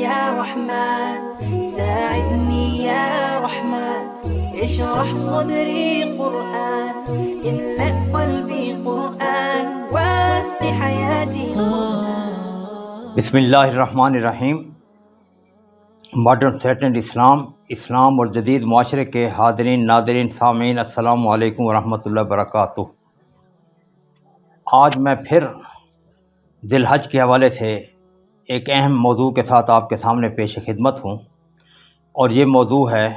يا رحمن ساعدني يا رحمن اشرح صدري قرآن املأ قلبي قرآن واسق حياتي قرآن. بسم اللہ الرحمن الرحیم. ماڈرن سیٹلڈ اسلام اور جدید معاشرے کے حاضرین ناظرین سامعین السلام علیکم ورحمۃ اللہ وبرکاتہ. آج میں پھر ذی الحج کے حوالے سے ایک اہم موضوع کے ساتھ آپ کے سامنے پیش خدمت ہوں، اور یہ موضوع ہے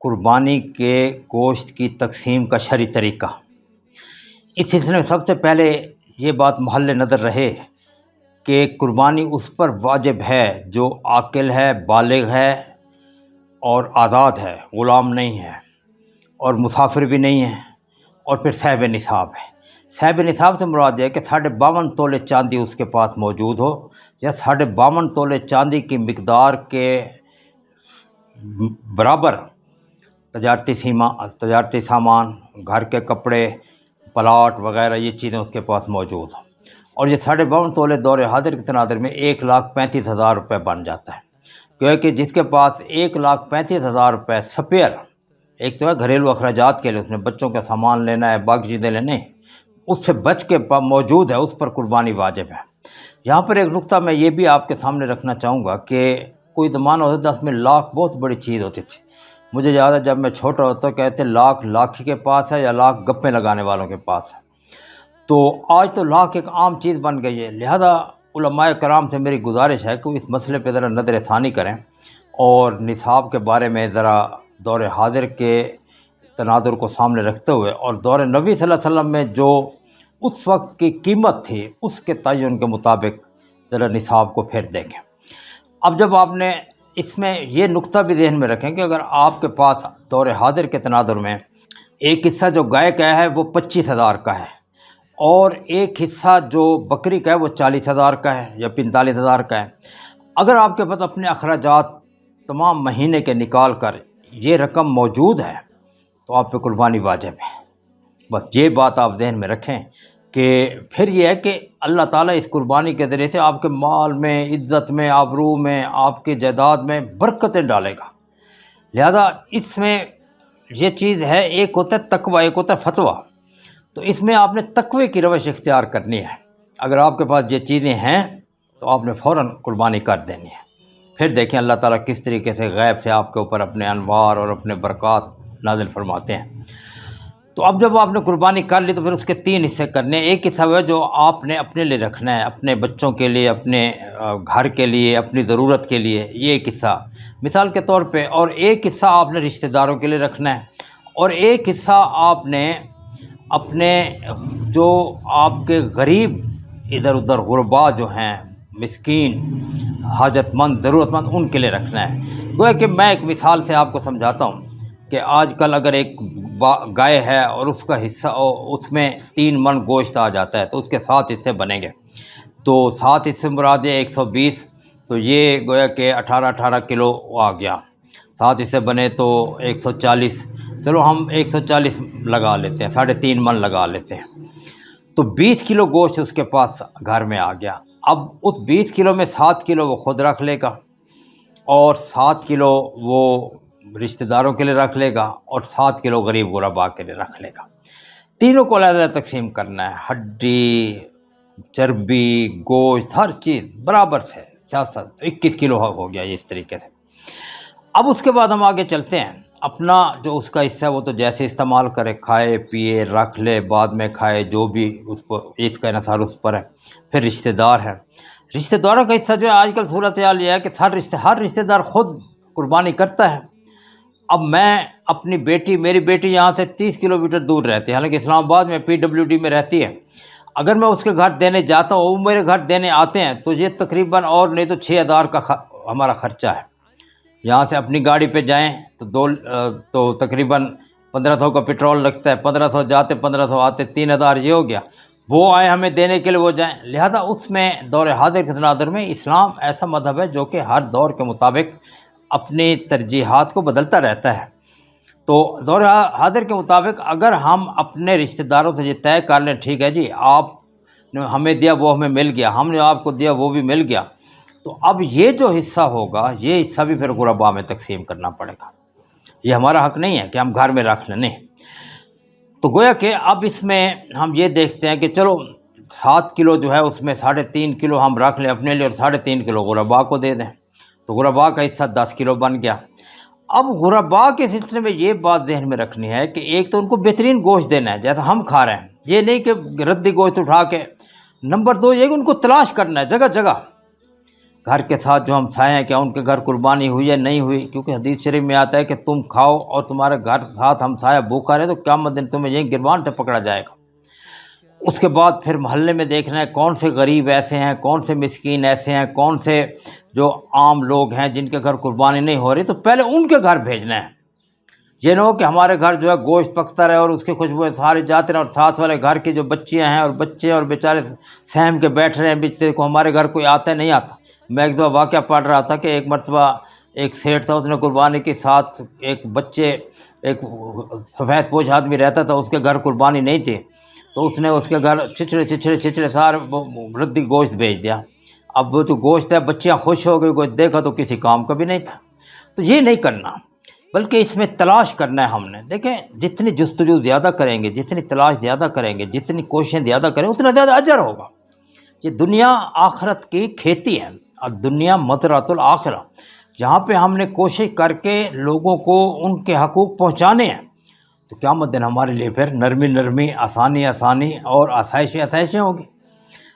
قربانی کے گوشت کی تقسیم کا شرعی طریقہ. اس سلسلے میں سب سے پہلے یہ بات محل نظر رہے کہ قربانی اس پر واجب ہے جو عاقل ہے، بالغ ہے اور آزاد ہے، غلام نہیں ہے اور مسافر بھی نہیں ہے، اور پھر صاحب نصاب ہے. صاحب نصاب سے مراد ہے کہ 52.5 تولے چاندی اس کے پاس موجود ہو، یا 52.5 تولے چاندی کی مقدار کے برابر تجارتی سامان، گھر کے کپڑے، پلاٹ وغیرہ یہ چیزیں اس کے پاس موجود ہوں. اور یہ 52.5 تولے دور حاضر کے تناظر میں 1,35,000 روپے بن جاتا ہے. کیونکہ جس کے پاس 1,35,000 روپے سپیئر، ایک تو ہے گھریلو اخراجات کے لیے، اس نے بچوں کا سامان لینا ہے، باقی چیزیں لینے، اس سے بچ کے موجود ہے، اس پر قربانی واجب ہے. یہاں پر ایک نقطہ میں یہ بھی آپ کے سامنے رکھنا چاہوں گا کہ کوئی زمانہ ہوتا 10 میں لاکھ بہت بڑی چیز ہوتی تھی. مجھے یاد ہے جب میں چھوٹا ہوتا کہتے لاکھ کے پاس ہے یا لاکھ گپیں لگانے والوں کے پاس ہے. تو آج تو لاکھ ایک عام چیز بن گئی ہے. لہذا علماء کرام سے میری گزارش ہے کہ اس مسئلے پہ ذرا نظر ثانی کریں اور نصاب کے بارے میں ذرا دور حاضر کے تناظر کو سامنے رکھتے ہوئے اور دور نبی صلی اللہ علیہ وسلم میں جو اس وقت کی قیمت تھی اس کے تعین کے مطابق ذرا نصاب کو پھر دیکھیں. اب جب آپ نے اس میں یہ نقطہ بھی ذہن میں رکھیں کہ اگر آپ کے پاس دور حاضر کے تناظر میں ایک حصہ جو گائے کا ہے وہ 25,000 کا ہے، اور ایک حصہ جو بکری کا ہے وہ 40,000 کا ہے یا 45,000 کا ہے، اگر آپ کے پاس اپنے اخراجات تمام مہینے کے نکال کر یہ رقم موجود ہے تو آپ پہ قربانی واجب ہے. بس یہ بات آپ ذہن میں رکھیں کہ پھر یہ ہے کہ اللہ تعالیٰ اس قربانی کے ذریعے سے آپ کے مال میں، عزت میں، آبرو میں، آپ کی جائیداد میں برکتیں ڈالے گا. لہذا اس میں یہ چیز ہے، ایک ہوتا ہے تقوی، ایک ہوتا ہے فتویٰ. تو اس میں آپ نے تقوی کی روش اختیار کرنی ہے. اگر آپ کے پاس یہ چیزیں ہیں تو آپ نے فوراً قربانی کر دینی ہے. پھر دیکھیں اللہ تعالیٰ کس طریقے سے غیب سے آپ کے اوپر اپنے انوار اور اپنے برکات نازل فرماتے ہیں. تو اب جب آپ نے قربانی کر لی تو پھر اس کے 3 حصے کرنے ہیں. ایک حصہ وہ ہے جو آپ نے اپنے لیے رکھنا ہے، اپنے بچوں کے لیے، اپنے گھر کے لیے، اپنی ضرورت کے لیے، یہ ایک حصہ مثال کے طور پہ. اور ایک حصہ آپ نے رشتہ داروں کے لیے رکھنا ہے، اور ایک حصہ آپ نے اپنے جو آپ کے غریب ادھر ادھر غربا جو ہیں، مسکین، حاجت مند، ضرورت مند، ان کے لیے رکھنا ہے. گویا کہ میں ایک مثال سے آپ کو سمجھاتا ہوں کہ آج کل اگر ایک گائے ہے اور اس کا حصہ، اس میں 3 من گوشت آ جاتا ہے تو اس کے 7 حصے بنیں گے. تو 7 حصے مراد 120، تو یہ گویا کہ 18 کلو آ گیا. 7 حصے بنے تو 140، چلو ہم 140 لگا لیتے ہیں، 3.5 من لگا لیتے ہیں. تو 20 کلو گوشت اس کے پاس گھر میں آ گیا. اب اس 20 کلو میں 7 کلو وہ خود رکھ لے گا، اور 7 کلو وہ رشتہ داروں کے لیے رکھ لے گا، اور 7 کلو غریب غربا کے لیے رکھ لے گا. تینوں کو علیحدہ تقسیم کرنا ہے، ہڈی، چربی، گوشت، ہر چیز برابر سے، 21 کلو ہو گیا یہ اس طریقے سے. اب اس کے بعد ہم آگے چلتے ہیں. اپنا جو اس کا حصہ ہے وہ تو جیسے استعمال کرے، کھائے پیے، رکھ لے، بعد میں کھائے، جو بھی اس کو عید کا انحصار اس پر ہے. پھر رشتہ دار ہے، رشتہ داروں کا حصہ جو ہے آج کل صورتحال یہ ہے کہ ہر رشتہ دار خود قربانی کرتا ہے. اب میں اپنی بیٹی، میری بیٹی یہاں سے 30 کلومیٹر دور رہتی ہے، حالانکہ اسلام آباد میں PWD میں رہتی ہے. اگر میں اس کے گھر دینے جاتا ہوں، وہ میرے گھر دینے آتے ہیں، تو یہ تقریباً اور نہیں تو 6,000 کا ہمارا خرچہ ہے. یہاں سے اپنی گاڑی پہ جائیں تو تقریباً 1,500 کا پیٹرول لگتا ہے، 1,500 جاتے 1,500 آتے، 3,000 یہ ہو گیا. وہ آئے ہمیں دینے کے لیے، وہ جائیں. لہذا اس میں دور حاضر کے تناظر میں اسلام ایسا مذہب ہے جو کہ ہر دور کے مطابق اپنی ترجیحات کو بدلتا رہتا ہے. تو دور حاضر کے مطابق اگر ہم اپنے رشتہ داروں سے یہ طے کر لیں، ٹھیک ہے جی، آپ نے ہمیں دیا وہ ہمیں مل گیا، ہم نے آپ کو دیا وہ بھی مل گیا، تو اب یہ جو حصہ ہوگا یہ حصہ بھی پھر غربا میں تقسیم کرنا پڑے گا. یہ ہمارا حق نہیں ہے کہ ہم گھر میں رکھ لیں. نہیں. تو گویا کہ اب اس میں ہم یہ دیکھتے ہیں کہ چلو 7 کلو جو ہے اس میں 3.5 کلو ہم رکھ لیں اپنے لیے اور 3.5 کلو غربا کو دے دیں. تو غربا کا حصہ 10 کلو بن گیا. اب غربا کے سلسلے میں یہ بات ذہن میں رکھنی ہے کہ ایک تو ان کو بہترین گوشت دینا ہے جیسا ہم کھا رہے ہیں، یہ نہیں کہ ردی گوشت اٹھا کے. نمبر 2 یہ کہ ان کو تلاش کرنا ہے جگہ جگہ. گھر کے ساتھ جو ہمسائے ہیں کیا ان کے گھر قربانی ہوئی ہے نہیں ہوئی، کیونکہ حدیث شریف میں آتا ہے کہ تم کھاؤ اور تمہارے گھر ساتھ ہمسایہ بھوکا رہے تو قیامت دن تمہیں یہیں گربان سے پکڑا جائے گا. اس کے بعد پھر محلے میں دیکھنا ہے کون سے غریب ایسے ہیں، کون سے مسکین ایسے ہیں، کون سے جو عام لوگ ہیں جن کے گھر قربانی نہیں ہو رہی، تو پہلے ان کے گھر بھیجنا ہے. یہ نہ ہو کہ ہمارے گھر جو ہے گوشت پکتا رہے اور اس کی خوشبو سارے جاتے رہے اور ساتھ والے گھر کی جو بچیاں ہیں اور بچے اور بیچارے سہم کے بیٹھ رہے ہیں بیچتے کو ہمارے گھر کوئی آتا ہے نہیں آتا. میں ایک دفعہ واقعہ پڑھ رہا تھا کہ ایک مرتبہ ایک سیٹھ تھا، اس نے قربانی کے ساتھ ایک بچے، ایک سفید پوش آدمی رہتا تھا، اس کے گھر قربانی نہیں تھی، تو اس نے اس کے گھر چھچڑے سارے ردی گوشت بھیج دیا. اب وہ جو گوشت ہے بچیاں خوش ہو گئی، گوشت دیکھا تو کسی کام کا بھی نہیں تھا. تو یہ نہیں کرنا، بلکہ اس میں تلاش کرنا ہے. ہم نے دیکھیں جتنی جستجو زیادہ کریں گے، جتنی تلاش زیادہ کریں گے، جتنی کوششیں زیادہ کریں اتنا زیادہ اجر ہوگا. یہ دنیا آخرت کی کھیتی ہے، الدنیا مزرعۃ الآخرہ. جہاں پہ ہم نے کوشش کر کے لوگوں کو ان کے حقوق پہنچانے ہیں تو قیامت دن ہمارے لیے پھر نرمی آسانی اور آسائشیں ہوگی.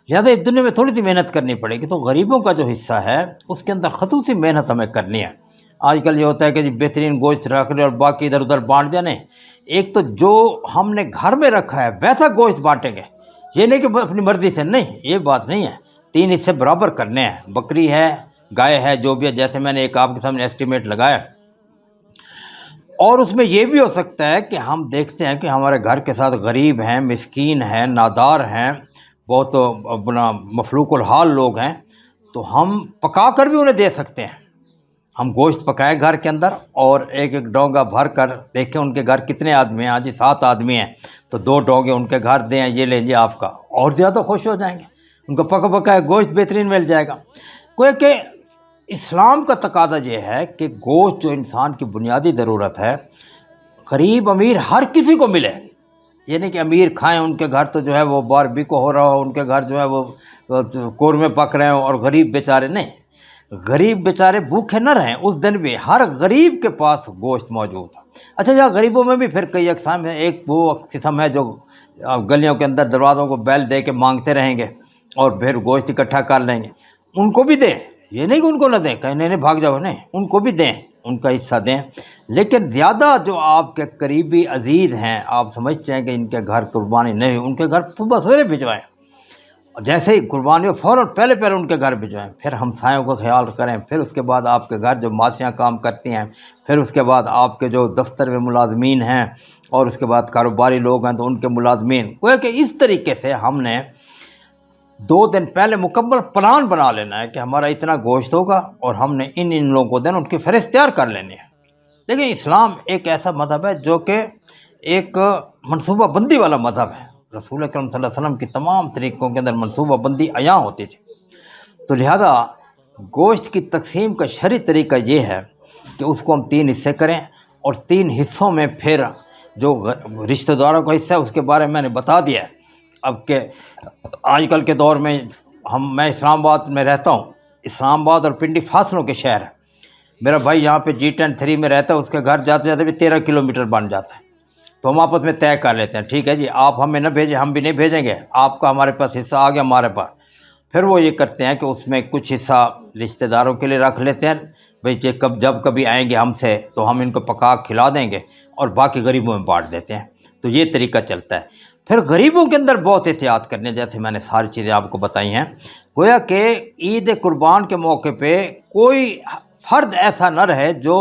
لہٰذا اس دنیا میں تھوڑی سی محنت کرنی پڑے گی. تو غریبوں کا جو حصہ ہے اس کے اندر خصوصی محنت ہمیں کرنی ہے. آج کل یہ ہوتا ہے کہ جی بہترین گوشت رکھ لے اور باقی ادھر ادھر بانٹ جانے. ایک تو جو ہم نے گھر میں رکھا ہے ویسا گوشت بانٹیں گے، یہ نہیں کہ اپنی مرضی سے، نہیں، یہ بات نہیں ہے. 3 حصے برابر کرنے ہیں. بکری ہے، گائے ہے، جو بھی ہے، جیسے میں نے ایک آپ کے سامنے ایسٹیمیٹ لگایا. اور اس میں یہ بھی ہو سکتا ہے کہ ہم دیکھتے ہیں کہ ہمارے گھر کے ساتھ غریب ہیں، مسکین ہیں، نادار ہیں، بہت اپنا مفلوق الحال لوگ ہیں، تو ہم پکا کر بھی انہیں دے سکتے ہیں. ہم گوشت پکائیں گھر کے اندر اور ایک ڈونگا بھر کر دیکھیں ان کے گھر کتنے آدمی ہیں. جی 7 آدمی ہیں تو 2 ڈونگے ان کے گھر دیں، یہ لیں جی آپ کا، اور زیادہ خوش ہو جائیں گے. ان کو پکا پکایا گوشت بہترین مل جائے گا. کوئی کہ اسلام کا تقاضا یہ ہے کہ گوشت جو انسان کی بنیادی ضرورت ہے غریب امیر ہر کسی کو ملے. یہ نہیں کہ امیر کھائیں ان کے گھر تو جو ہے وہ باربیکو ہو رہا ہو، ان کے گھر جو ہے وہ قورمے پک رہے ہوں اور غریب بیچارے نہیں. غریب بیچارے بھوکے نہ رہیں اس دن بھی، ہر غریب کے پاس گوشت موجود ہے. اچھا یہاں غریبوں میں بھی پھر کئی اقسام ہیں. ایک وہ قسم ہے جو گلیوں کے اندر دروازوں کو بیل دے کے مانگتے رہیں گے اور پھر گوشت اکٹھا کر لیں گے. ان کو بھی دیں، یہ نہیں کہ ان کو نہ دیں، کہیں نہیں بھاگ جاؤ، نہیں، ان کو بھی دیں، ان کا حصہ دیں. لیکن زیادہ جو آپ کے قریبی عزیز ہیں، آپ سمجھتے ہیں کہ ان کے گھر قربانی نہیں، ان کے گھر صبح سویرے بھجوائیں. جیسے ہی قربانی ہو فوراً پہلے ان کے گھر بھجوائیں. پھر ہمسایوں کا خیال کریں. پھر اس کے بعد آپ کے گھر جو ماسیاں کام کرتی ہیں، پھر اس کے بعد آپ کے جو دفتر میں ملازمین ہیں اور اس کے بعد کاروباری لوگ ہیں تو ان کے ملازمین. وہ ہے کہ اس طریقے سے ہم نے 2 دن پہلے مکمل پلان بنا لینا ہے کہ ہمارا اتنا گوشت ہوگا اور ہم نے ان لوگوں کو دن ان کی فہرست تیار کر لینی ہے. دیکھیں اسلام ایک ایسا مذہب ہے جو کہ ایک منصوبہ بندی والا مذہب ہے. رسول اکرم صلی اللہ علیہ وسلم کی تمام طریقوں کے اندر منصوبہ بندی عیاں ہوتی تھی. تو لہذا گوشت کی تقسیم کا شرعی طریقہ یہ ہے کہ اس کو ہم 3 حصے کریں اور 3 حصوں میں پھر جو رشتہ داروں کا حصہ ہے اس کے بارے میں نے بتا دیا ہے. اب کہ آج کل کے دور میں میں اسلام آباد میں رہتا ہوں. اسلام آباد اور پنڈی فاصلوں کے شہر ہے. میرا بھائی یہاں پہ G10-3 میں رہتا ہے، اس کے گھر جاتے جاتے بھی 13 کلومیٹر بن جاتا ہے. تو ہم آپس میں طے کر لیتے ہیں ٹھیک ہے جی آپ ہمیں نہ بھیجیں، ہم بھی نہیں بھیجیں گے، آپ کا ہمارے پاس حصہ آ گیا ہمارے پاس. پھر وہ یہ کرتے ہیں کہ اس میں کچھ حصہ رشتہ داروں کے لیے رکھ لیتے ہیں، بھئی جب کبھی آئیں گے ہم سے تو ہم ان کو پکا کھلا دیں گے اور باقی غریبوں میں بانٹ دیتے ہیں. تو یہ طریقہ چلتا ہے. پھر غریبوں کے اندر بہت احتیاط کرنی ہے، جیسے میں نے ساری چیزیں آپ کو بتائی ہیں. گویا کہ عید قربان کے موقع پہ کوئی فرد ایسا نہ رہے جو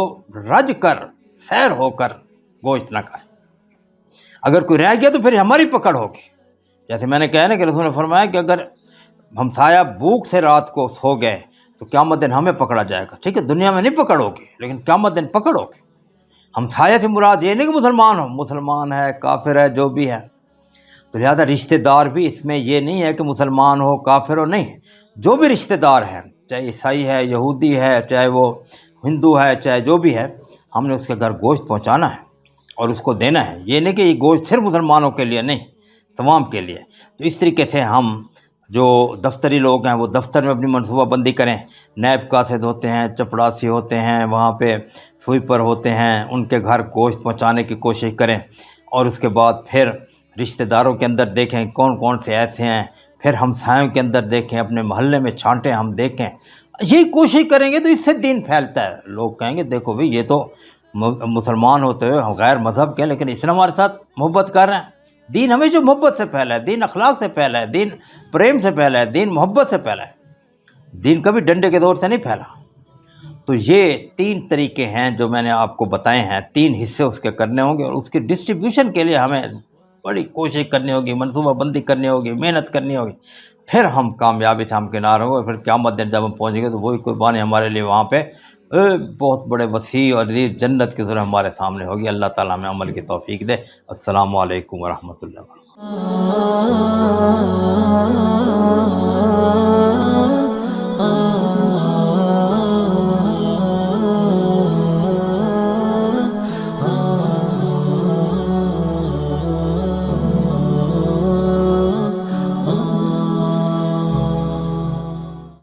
رج کر سیر ہو کر گوشت نہ کھائے. اگر کوئی رہ گیا تو پھر ہماری پکڑ ہوگی. جیسے میں نے کہا نا کہ رسول نے فرمایا کہ اگر ہمسایہ بھوک سے رات کو سو گئے تو قیامت دن ہمیں پکڑا جائے گا. ٹھیک ہے دنیا میں نہیں پکڑ ہوگی لیکن قیامت دن پکڑ ہوگی. ہمسایہ سے مراد یہ نہیں کہ مسلمان ہو، مسلمان ہے، کافر ہے، جو بھی ہے. تو لہذا رشتہ دار بھی اس میں یہ نہیں ہے کہ مسلمان ہو کافر ہو، نہیں، جو بھی رشتہ دار ہیں چاہے عیسائی ہے، یہودی ہے، چاہے وہ ہندو ہے، چاہے جو بھی ہے، ہم نے اس کے گھر گوشت پہنچانا ہے اور اس کو دینا ہے۔ یہ نہیں کہ یہ گوشت صرف مسلمانوں کے لیے، نہیں، تمام کے لیے۔ تو اس طریقے سے ہم جو دفتری لوگ ہیں وہ دفتر میں اپنی منصوبہ بندی کریں، نیب قاصد ہوتے ہیں، چپڑاسی ہوتے ہیں، وہاں پہ سویپر ہوتے ہیں، ان کے گھر گوشت پہنچانے کی کوشش کریں، اور اس کے بعد پھر رشتہ داروں کے اندر دیکھیں کون کون سے ایسے ہیں، پھر ہمسایوں کے اندر دیکھیں، اپنے محلے میں چھانٹیں، ہم دیکھیں، یہی کوشش کریں گے تو اس سے دین پھیلتا ہے۔ لوگ کہیں گے دیکھو بھئی یہ تو مسلمان ہوتے ہوئے ہم غیر مذہب کے ہیں لیکن اس نے ہمارے ساتھ محبت کر رہے ہیں۔ دین ہمیشہ محبت سے پھیلا ہے، دین اخلاق سے پھیلا ہے، دین پریم سے پھیلا ہے، دین محبت سے پھیلا ہے، دین کبھی ڈنڈے کے دور سے نہیں پھیلا۔ تو یہ 3 طریقے ہیں جو میں نے آپ کو بتائے ہیں، 3 حصے اس کے کرنے ہوں گے، اور اس کی ڈسٹریبیوشن کے لیے ہمیں بڑی کوشش کرنی ہوگی، منصوبہ بندی کرنی ہوگی، محنت کرنی ہوگی، پھر ہم کامیابی سے ہمکنار ہوں گے۔ پھر قیامت دن جب ہم پہنچیں گے تو وہی قربانی ہمارے لیے وہاں پہ بہت بڑے وسیع اور عزیز جنت کی طرح ہمارے سامنے ہوگی۔ اللہ تعالیٰ ہمیں عمل کی توفیق دے۔ السلام علیکم ورحمۃ اللہ وبرکاتہ۔